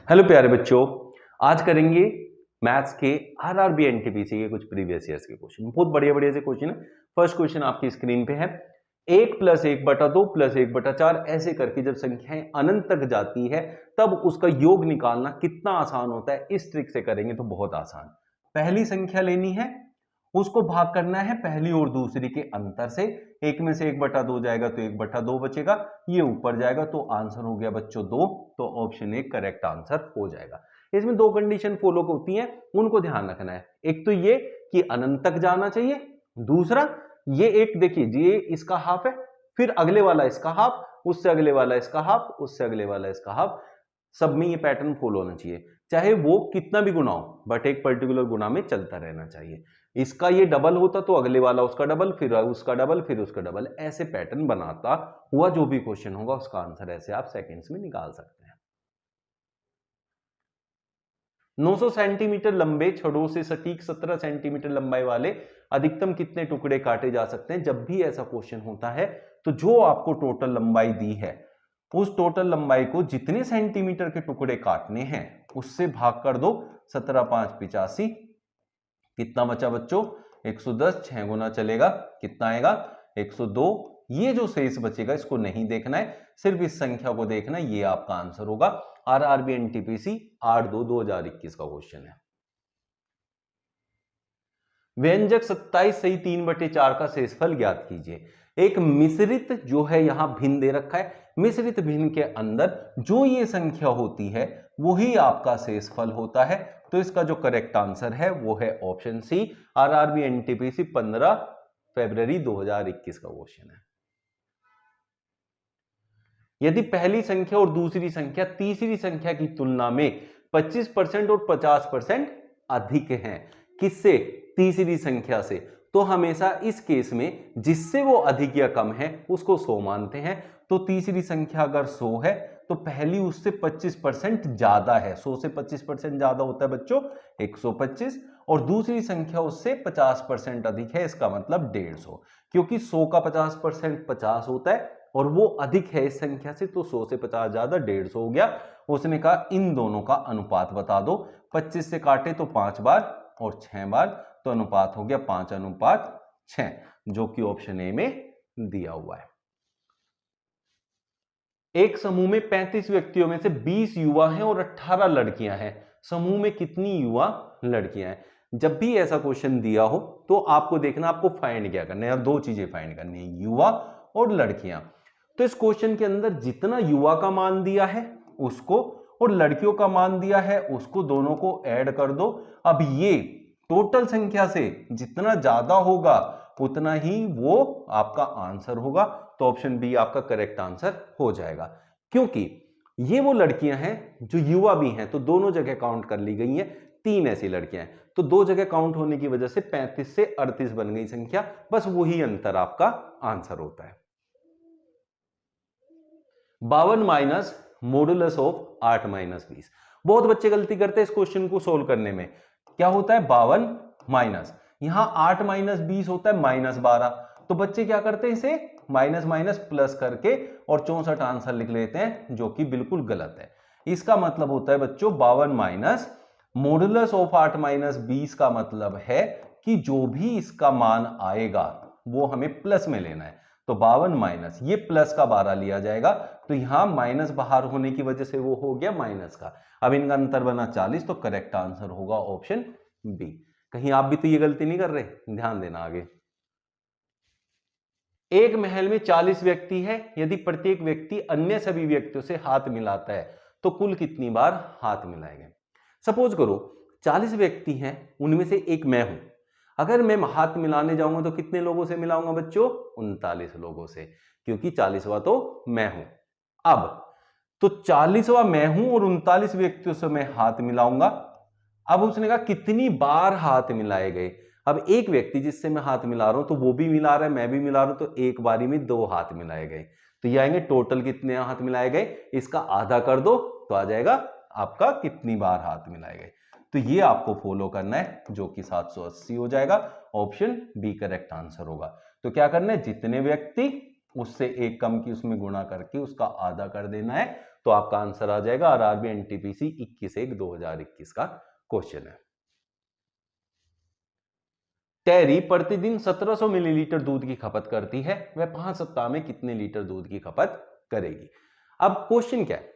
Hello प्यारे बच्चों, आज करेंगे मैथ्स के आरआरबी एनटीपीसी के कुछ प्रीवियस ईयर्स के क्वेश्चन। बहुत बढ़िया बढ़िया से क्वेश्चन है। फर्स्ट क्वेश्चन आपकी स्क्रीन पे है। 1 + 1/2 + 1/4 ऐसे करके जब संख्याएं अनंत तक जाती है तब उसका योग निकालना कितना आसान होता है। इस ट्रिक से करेंगे तो बहुत आसान। पहली संख्या लेनी है, उसको भाग करना है पहली और दूसरी के अंतर से। 1 में से 1/2 जाएगा तो 1/2 बचेगा, ये ऊपर जाएगा तो आंसर हो गया बच्चों 2। तो ऑप्शन ए करेक्ट आंसर हो जाएगा। इसमें दो कंडीशन फॉलो होती हैं, उनको ध्यान रखना है। एक तो ये कि अनंत तक जाना चाहिए, दूसरा ये एक देखिए ये इसका हाफ है, फिर अगले वाला इसका हाफ, उससे अगले वाला इसका हाफ, उससे अगले वाला इसका हाफ। सब में ये पैटर्न फॉलो होना चाहिए, चाहे वो कितना भी गुना हो, बट एक पर्टिकुलर गुना में चलता रहना चाहिए। इसका ये डबल होता तो अगले वाला उसका डबल, फिर उसका डबल, फिर उसका डबल, ऐसे पैटर्न बनाता हुआ जो भी क्वेश्चन होगा उसका आंसर ऐसे आप सेकंड्स में निकाल सकते हैं। 900 सेंटीमीटर लंबे छड़ों से सटीक 17 सेंटीमीटर लंबाई वाले अधिकतम कितने टुकड़े काटे जा सकते हैं। जब भी ऐसा क्वेश्चन होता है तो जो आपको टोटल लंबाई दी है उस टोटल लंबाई को जितने सेंटीमीटर के टुकड़े काटने हैं उससे भाग कर दो। 17 5 85, कितना बचा बच्चों 110। 6 गुना चलेगा, कितना आएगा 102। ये जो शेष बचेगा इसको नहीं देखना है, सिर्फ इस संख्या को देखना है, ये आपका आंसर होगा। आरआरबी एनटीपीसी 8/2/2021 का क्वेश्चन है। व्यंजक 27 सही 3/4 का शेषफल ज्ञात कीजिए। एक मिश्रित जो है यहां भिन्न दे रखा है, मिश्रित भिन्न के अंदर जो ये संख्या होती है वही आपका शेषफल होता है। तो इसका जो करेक्ट आंसर है वो है ऑप्शन सी, आरआरबी एनटीपीसी 15 फरवरी 2021 का क्वेश्चन है। यदि पहली संख्या और दूसरी संख्या तीसरी संख्या की तुलना में 25% और 50% अधिक हैं, किससे? तीसरी संख्या से। तो हमेशा इस केस में जिससे वो अधिक या कम है उसको 100 मानते हैं। तो तीसरी संख्या अगर 100 है तो पहली उससे 25% ज्यादा है। 100 से 25% ज्यादा होता है बच्चों 125, और दूसरी संख्या उससे 50% अधिक है, इसका मतलब 150। क्योंकि 100 का 50% 50 होता है और वो अधिक है इस संख्या से, तो 100 से 50 ज्यादा 150 हो गया। उसने कहा इन दोनों का अनुपात बता दो। 25 से काटे तो 5 बार और 6 बार, तो अनुपात हो गया 5:6, जो कि ऑप्शन ए में दिया हुआ है। एक समूह में 35 व्यक्तियों में से 20 युवा हैं और 18 लड़कियां हैं। समूह में कितनी युवा लड़कियां हैं? जब भी ऐसा क्वेश्चन दिया हो तो आपको देखना, आपको फाइंड क्या करना है, दो चीजें फाइंड करनी है, युवा और लड़कियां। तो इस क्वेश्चन के अंदर जितना युवा का मान दिया है उसको और लड़कियों का मान दिया है उसको, दोनों को ऐड कर दो। अब ये टोटल संख्या से जितना ज्यादा होगा उतना ही वो आपका आंसर होगा। तो ऑप्शन बी आपका करेक्ट आंसर हो जाएगा। क्योंकि ये वो लड़कियां हैं जो युवा भी हैं, तो दोनों जगह काउंट कर ली गई हैं। 3 ऐसी लड़कियां हैं तो दो जगह काउंट होने की वजह से 35 से 38 बन गई संख्या। बस वही अंतर आपका आंसर होता है। 52 माइनस मॉडुलस ऑफ 8 - 20। बहुत बच्चे गलती करते हैं इस क्वेश्चन को सोल्व करने में। क्या होता है 52 माइनस, यहां 8 - 20 होता है -12। तो बच्चे क्या करते हैं, इसे माइनस माइनस प्लस करके और 64 आंसर लिख लेते हैं, जो कि बिल्कुल गलत है। इसका मतलब होता है बच्चों 52 माइनस मॉडुलस ऑफ 8 - 20 का मतलब है कि जो भी इसका मान आएगा वो हमें प्लस में लेना है। तो 52 माइनस ये प्लस का 12 लिया जाएगा, तो यहां माइनस बाहर होने की वजह से वो हो गया माइनस का। अब इनका अंतर बना 40, तो करेक्ट आंसर होगा ऑप्शन बी। कहीं आप भी तो ये गलती नहीं कर रहे, ध्यान देना आगे। एक महल में 40 व्यक्ति है, यदि प्रत्येक व्यक्ति अन्य सभी व्यक्तियों से हाथ मिलाता है तो कुल कितनी बार हाथ मिलाएंगे। सपोज करो 40 व्यक्ति हैं, उनमें से एक मैं हूं। अगर मैं हाथ मिलाने जाऊंगा तो कितने लोगों से मिलाऊंगा बच्चों? 39 लोगों से, क्योंकि 40वां तो मैं हूं। अब तो 40वां मैं हूं और 39 व्यक्तियों से मैं हाथ मिलाऊंगा। अब उसने कहा कितनी बार हाथ मिलाए गए। अब एक व्यक्ति जिससे मैं हाथ मिला रहा हूं तो वो भी मिला रहा है, मैं भी मिला रहा हूं, तो एक बारी में 2 हाथ मिलाए गए। तो ये आएंगे टोटल कितने हाथ मिलाए गए, इसका आधा कर दो तो आ जाएगा आपका कितनी बार हाथ मिलाए गए। तो ये आपको फॉलो करना है, जो कि 780 हो जाएगा। ऑप्शन बी करेक्ट आंसर होगा। तो क्या करना है, जितने व्यक्ति उससे एक कम की उसमें गुणा करके उसका आधा कर देना है, तो आपका आंसर आ जाएगा। आरआरबी एनटीपीसी 21/1/2021 का क्वेश्चन है। टेरी प्रतिदिन 1700 मिलीलीटर दूध की खपत करती है, वह 5 सप्ताह में कितने लीटर दूध की खपत करेगी। अब क्वेश्चन क्या है,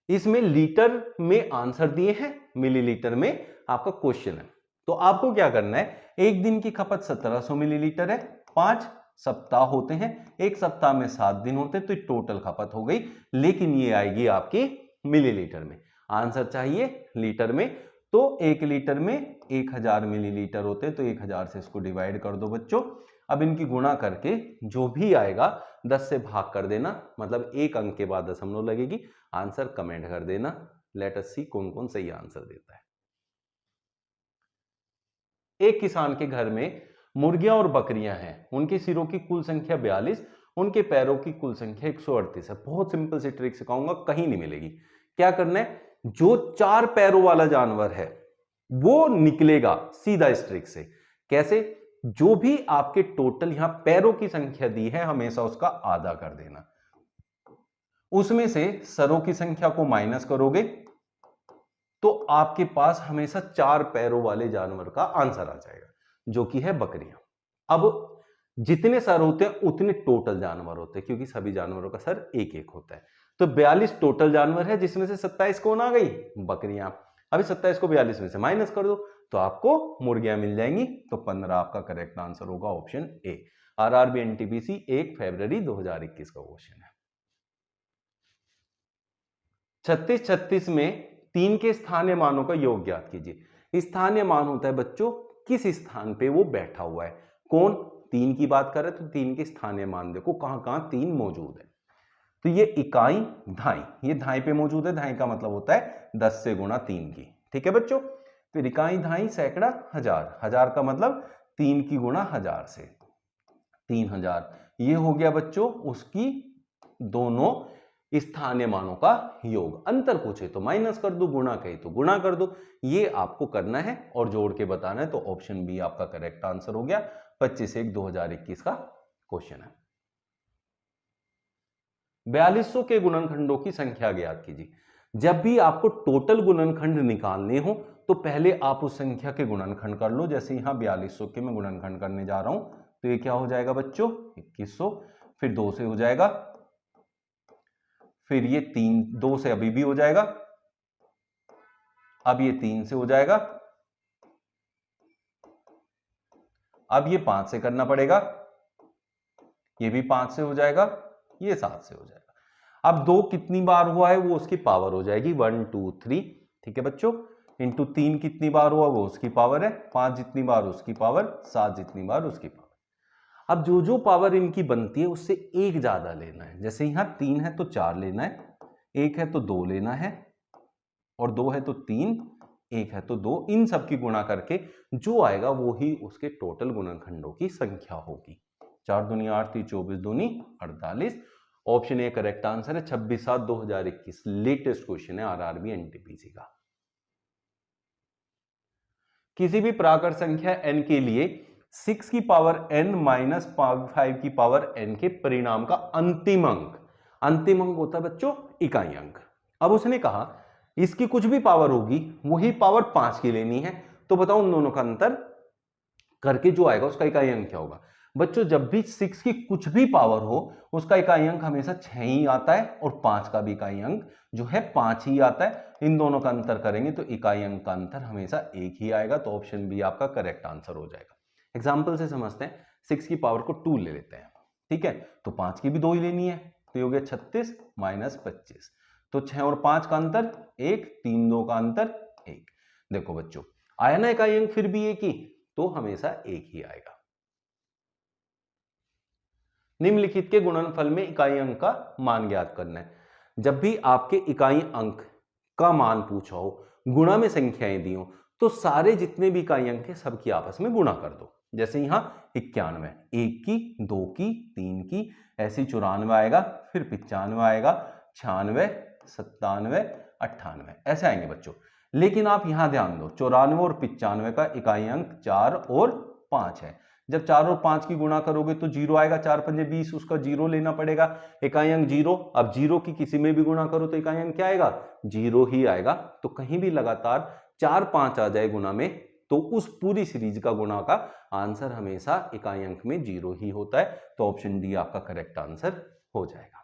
इसमें लीटर में आंसर दिए हैं, मिलीलीटर में आपका क्वेश्चन है। तो आपको क्या करना है, एक दिन की खपत 1700 मिलीलीटर है, 5 सप्ताह होते हैं, एक सप्ताह में 7 दिन होते हैं, तो टोटल खपत हो गई, लेकिन ये आएगी आपकी मिलीलीटर में। आंसर चाहिए लीटर में, तो 1 लीटर में 1000 मिलीलीटर होते हैं, तो 1000 से इसको डिवाइड कर दो बच्चों। अब इनकी गुणा करके जो भी आएगा 10 से भाग कर देना, मतलब एक अंक के बाद दशमलव लगेगी। आंसर कमेंट कर देना, लेट अस सी कौन कौन सही आंसर देता है। एक किसान के घर में मुर्गियां और बकरियां हैं, उनके सिरों की कुल संख्या 42, उनके पैरों की कुल संख्या 138 है। बहुत सिंपल सी ट्रिक सिखाऊंगा, कहीं नहीं मिलेगी। क्या करना है, जो 4 पैरों वाला जानवर है वो निकलेगा सीधा इस ट्रिक से। कैसे, जो भी आपके टोटल यहां पैरों की संख्या दी है हमेशा उसका आधा कर देना, उसमें से सरों की संख्या को माइनस करोगे तो आपके पास हमेशा 4 पैरों वाले जानवर का आंसर आ जाएगा, जो कि है बकरियां। अब जितने सर होते हैं उतने टोटल जानवर होते हैं, क्योंकि सभी जानवरों का सर एक एक होता है। तो 42 टोटल जानवर है, जिसमें से 27 कौन आ गई, बकरियां। अभी 27 को 42 में से माइनस कर दो तो आपको मुर्गियां मिल जाएंगी, तो 15 आपका करेक्ट आंसर होगा, ऑप्शन ए। आरआरबी एनटीपीसी 1 फरवरी 2021 का क्वेश्चन है। 36 में 3 के स्थानीय मानों का योग ज्ञात कीजिए। स्थानीय मान होता है बच्चों किस स्थान पे वो बैठा हुआ है। कौन, 3 की बात कर रहे तो 3 के स्थानीय मान देखो कहां कहां 3 मौजूद है। तो ये इकाई धाई, ये धाई पे मौजूद है, धाई का मतलब होता है 10 से गुणा 3 की, ठीक है बच्चों। फिर इकाई धाई सैकड़ा हजार, हजार का मतलब 3 की गुणा 1000 से 3000। ये हो गया बच्चों उसकी दोनों स्थानीय मानों का योग। अंतर पूछे तो माइनस कर दो, गुणा कहे तो गुणा कर दो, ये आपको करना है और जोड़ के बताना है। तो ऑप्शन बी आपका करेक्ट आंसर हो गया। 25/1/2021 का क्वेश्चन है। 4200 के गुणनखंडों की संख्या ज्ञात कीजिए। जब भी आपको टोटल गुणनखंड निकालने हो तो पहले आप उस संख्या के गुणनखंड कर लो। जैसे यहां 4200 के मैं गुणनखंड करने जा रहा हूं, तो ये क्या हो जाएगा बच्चों, 2100, फिर 2 से हो जाएगा, फिर ये 2 से अभी भी हो जाएगा, अब ये 3 से हो जाएगा, अब ये 5 से करना पड़ेगा, ये भी 5 से हो जाएगा, ये 7 से हो जाएगा। अब 2 कितनी बार हुआ है वो उसकी पावर हो जाएगी 1 2 3, ठीक है बच्चों। इंटू 3 कितनी बार हुआ वो उसकी पावर है, 5 जितनी बार उसकी पावर, 7 जितनी बार उसकी पावर। अब जो जो पावर इनकी बनती है उससे एक ज्यादा लेना है। जैसे यहां 3 है तो 4 लेना है, 1 है तो 2 लेना है, और 2 है तो 3, 1 है तो 2। इन सब की गुणा करके जो आएगा वो ही उसके टोटल गुणनखंडों की संख्या होगी। 4 दूनी 8, 3 24 दूनी 48। ऑप्शन ए करेक्ट आंसर है। 26/7/2021 लेटेस्ट क्वेश्चन है आरआरबी एनटीपीसी का। किसी भी प्राकृत संख्या n के लिए 6 की पावर n माइनस 5 की पावर n के परिणाम का अंतिम अंक, अंतिम अंक होता है बच्चों इकाई अंक। अब उसने कहा इसकी कुछ भी पावर होगी वही पावर 5 की लेनी है, तो बताओ उन दोनों का अंतर करके जो आएगा उसका इकाई अंक क्या होगा। बच्चों जब भी 6 की कुछ भी पावर हो उसका इकाई अंक हमेशा 6 ही आता है, और 5 का भी इकाई अंक जो है 5 ही आता है। इन दोनों का अंतर करेंगे तो इकाई अंक का अंतर हमेशा एक ही आएगा, तो ऑप्शन बी आपका करेक्ट आंसर हो जाएगा। एग्जाम्पल से समझते हैं, 6 की पावर को 2 ले लेते हैं, ठीक है, तो 5 की भी 2 ही लेनी है, तो ये हो गया 36 माइनस 25, तो 6 और 5 का अंतर 1, 3 2 का अंतर 1। देखो बच्चों आया ना इकाई अंक फिर भी एक ही, तो हमेशा एक ही आएगा। निम्नलिखित के गुणनफल में इकाई अंक का मान ज्ञात करना है। जब भी आपके इकाई अंक का मान पूछा हो, गुणा में संख्याएं दी हो, तो सारे जितने भी इकाई अंक है सबकी आपस में गुणा कर दो। जैसे यहां 91, 1 की, 2 की, 3 की, ऐसी 94 आएगा, फिर 95 आएगा, 96, 97, 98 ऐसे आएंगे बच्चों। लेकिन आप यहां ध्यान दो 94 और 95 का इकाई अंक 4 और 5 है, जब 4 और 5 की गुणा करोगे तो 0 आएगा, 4 पंजे 20, उसका 0 लेना पड़ेगा, इकाई अंक 0। अब 0 की किसी में भी गुणा करो तो इकाई अंक क्या आएगा, 0 ही आएगा। तो कहीं भी लगातार 4 5 आ जाए गुणा में तो उस पूरी सीरीज का गुणा का आंसर हमेशा इकाई अंक में 0 ही होता है। तो ऑप्शन डी आपका करेक्ट आंसर हो जाएगा।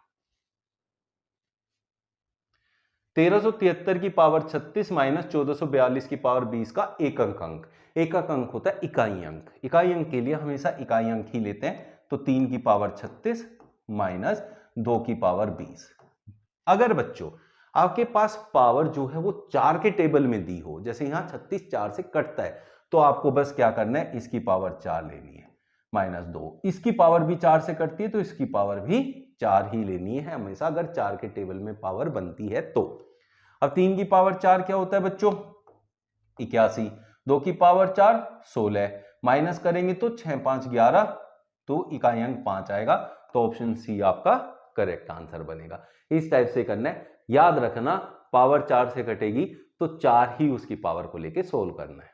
1373 की पावर 36 माइनस 1442 की पावर 20 का एकक अंक। एकक अंक होता है इकाई अंक। इकाई अंक के लिए हमेशा इकाई अंक ही लेते हैं। तो 3 की पावर 36 माइनस 2 की पावर 20। अगर बच्चों आपके पास पावर जो है वो 4 के टेबल में दी हो, जैसे यहां 36 4 से कटता है, तो आपको बस क्या करना है, इसकी पावर 4 लेनी है माइनस 2। इसकी पावर भी 4 से कटती है तो इसकी पावर भी 4 ही लेनी है हमेशा, अगर 4 के टेबल में पावर बनती है तो। अब 3 की पावर 4 क्या होता है बच्चों, 81। 2 की पावर 4 16, माइनस करेंगे तो 6 5 11, तो इकाई अंक 5 आएगा। तो ऑप्शन सी आपका करेक्ट आंसर बनेगा। इस टाइप से करना है, याद रखना पावर 4 से कटेगी तो 4 ही उसकी पावर को लेके सोल्व करना है।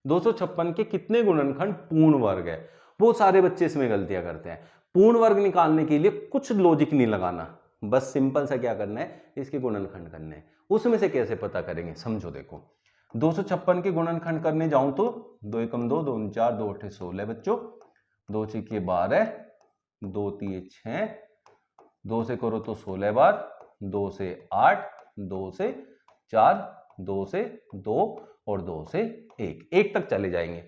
256 के कितने गुणनखंड पूर्ण वर्ग है। बहुत सारे बच्चे इसमें गलतियां करते हैं। पूर्ण वर्ग निकालने के लिए कुछ लॉजिक नहीं लगाना, बस सिंपल सा क्या करना है, इसके गुणनखंड करने हैं। उसमें से कैसे पता करेंगे, समझो। देखो 256 के गुणनखंड करने जाऊं तो 2 एकम 2, 2 4, 2 8 16 बच्चों, 2 6 12, 2 3 6, 2 से करो तो 16 बार, 2 से 8, 2 से 4, 2 से 2 और 2 से 1 तक चले जाएंगे।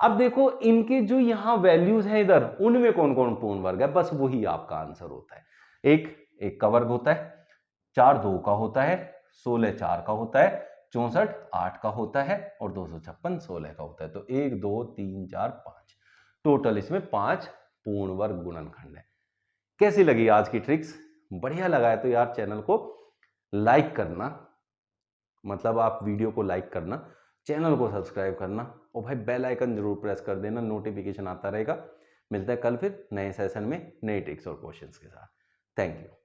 अब देखो इनके जो यहां वैल्यूज हैं इधर, उनमें कौन कौन पूर्ण वर्ग है, बस वही आपका आंसर होता है। एक का वर्ग होता है, 4 2 का होता है, 16 4 का होता है, 64 8 का होता है और 256 16 का होता है। तो 1 2 3 4 5 टोटल इसमें 5 पूर्ण वर्ग गुणनखंड है। कैसी लगी आज की ट्रिक्स, बढ़िया लगा है तो यार चैनल को लाइक करना, मतलब आप वीडियो को लाइक करना, चैनल को सब्सक्राइब करना और भाई बेल आइकन जरूर प्रेस कर देना, नोटिफिकेशन आता रहेगा। मिलता है कल फिर नए सेशन में नए ट्रिक्स और क्वेश्चंस के साथ। Thank you.